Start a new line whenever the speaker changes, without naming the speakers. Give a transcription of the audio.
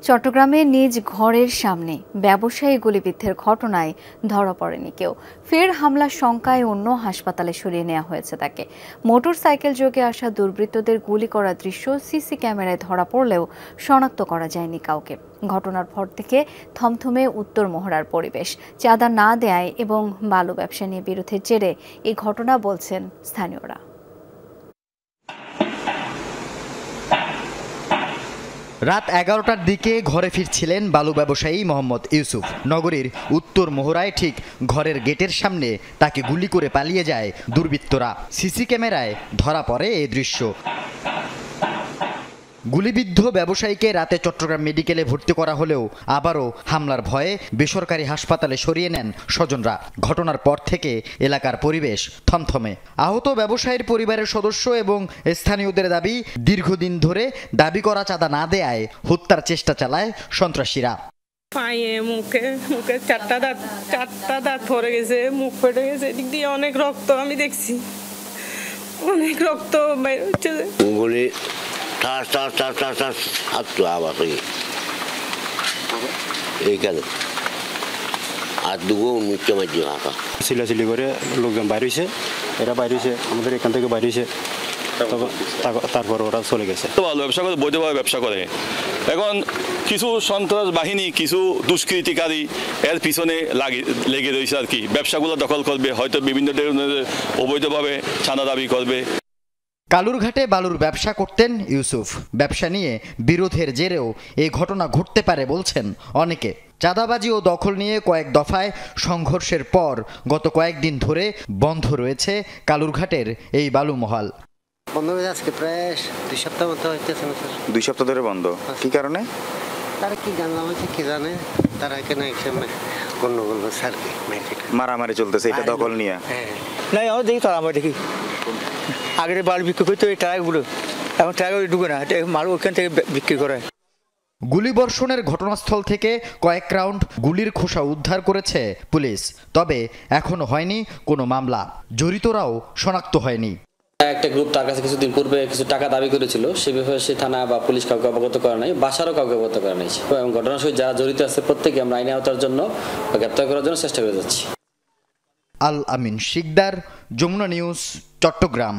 চট্টগ্রামে নিজ ঘরের সামনে ব্যবসায়ী গুলিবিদ্ধের ঘটনায় ধরা পড়েনি কেউ। ফের হামলার শঙ্কায় অন্য হাসপাতালে সরিয়ে নেওয়া হয়েছে তাকে। মোটরসাইকেল যোগে আসা দুর্বৃত্তদের গুলি করা দৃশ্য সিসি ক্যামেরায় ধরা পড়লেও শনাক্ত করা যায়নি কাউকে। ঘটনার পর থেকে থমথমে উত্তর মহড়ার পরিবেশ। চাঁদা না দেয় এবং বালু ব্যবসা নিয়ে বিরোধের জেরে এই ঘটনা বলছেন স্থানীয়রা।
রাত 11টার দিকে ঘরে ফিরছিলেন বালু ব্যবসায়ী মোহাম্মদ ইউসুফ। নগরীর উত্তর মোহরায় ঠিক ঘরের গেটের সামনে তাকে গুলি করে পালিয়ে যায় দুর্বৃত্তরা। সিসি ক্যামেরায় ধরা পড়ে এই দৃশ্য। গুলিবিদ্ধ ব্যবসায়ীকে রাতে চট্টগ্রাম মেডিকেলে ভর্তি করা হলেও আবারও হামলার ভয়ে বেসরকারি হাসপাতালে সরিয়ে নেন স্বজনরা। ঘটনার পর থেকে এলাকার পরিবেশ থমথমে। আহত ব্যবসায়ীর পরিবারের সদস্য এবং স্থানীয়দের দাবি, দীর্ঘদিন ধরে দাবি করা চাঁদা না দেয়ায় হত্যার চেষ্টা চালায় সন্ত্রাসীরা।
পায়ে মুখে চারটা দাঁত পড়ে গেছে, মুখ ফেটে গেছে, এদিক দিয়ে অনেক রক্ত আমি দেখছি, অনেক রক্ত বের হচ্ছে।
চিল্লাচিল্লি করে লোকজন বাইরে হয়েছে, এরা বাইরে হয়েছে, আমাদের এখান থেকে বাইরে হয়েছে, তারপর ওরা চলে গেছে।
ভালো ব্যবসা করে, বৈধভাবে ব্যবসা করে। এখন কিছু সন্ত্রাস বাহিনী, কিছু দুষ্কৃতিকারী এর পিছনে লেগে রয়েছে আর কি। ব্যবসাগুলো দখল করবে, হয়তো বিভিন্ন অবৈধভাবে চাঁদা দাবি করবে।
কালুরঘাটে বালুর ব্যবসা করতেন ইউসুফ। ব্যবসা নিয়ে বিরোধের জেরেও এই ঘটনা ঘটতে পারে বলছেন অনেকে। চাঁদাবাজি ও দখল নিয়ে কয়েক দফায় সংঘর্ষের পর গত কয়েকদিন ধরে বন্ধ রয়েছে কালুরঘাটের এই বালু মহাল।
বন্ধ হয়ে যাচ্ছে প্রায় 2 সপ্তাহ মতো হইতেছে না স্যার।
2 সপ্তাহ ধরে বন্ধ। কি কারণে?
তারা কি জানলাম হচ্ছে কি জানে, তারা এখানে গন্ডগোল স্যার কি
মারামারি চলতেছে এটা দখল নিয়ে।
হ্যাঁ
না, আমরা দেখি তো, আমরা দেখি আগের বালু বিক্রি করতো এই ট্রাকগুলো, এখন ট্রাক ঢুকে না, মাল ওখান থেকে বিক্রি করে।
গুলিবর্ষণের ঘটনাস্থল থেকে কয়েক রাউন্ড গুলির খোসা উদ্ধার করেছে পুলিশ, তবে এখনো হয়নি কোনো মামলা। জড়িতরাও শনাক্ত হয়নি।
একটা গ্রুপ তার কাছে কিছুদিন পূর্বে কিছু টাকা দাবি করেছিল, সে ব্যাপারে সে থানা বা পুলিশ কাউকে অবগত করা নাই, বাসারও কাউকে অবগত করা নাই। এবং ঘটনার সঙ্গে যারা জড়িত আছে প্রত্যেকে আমরা আইনে আওতার জন্য গ্রেপ্তার করার জন্য চেষ্টা করে যাচ্ছি।
আল আমিন শিকদার, যমুনা নিউজ, চট্টগ্রাম।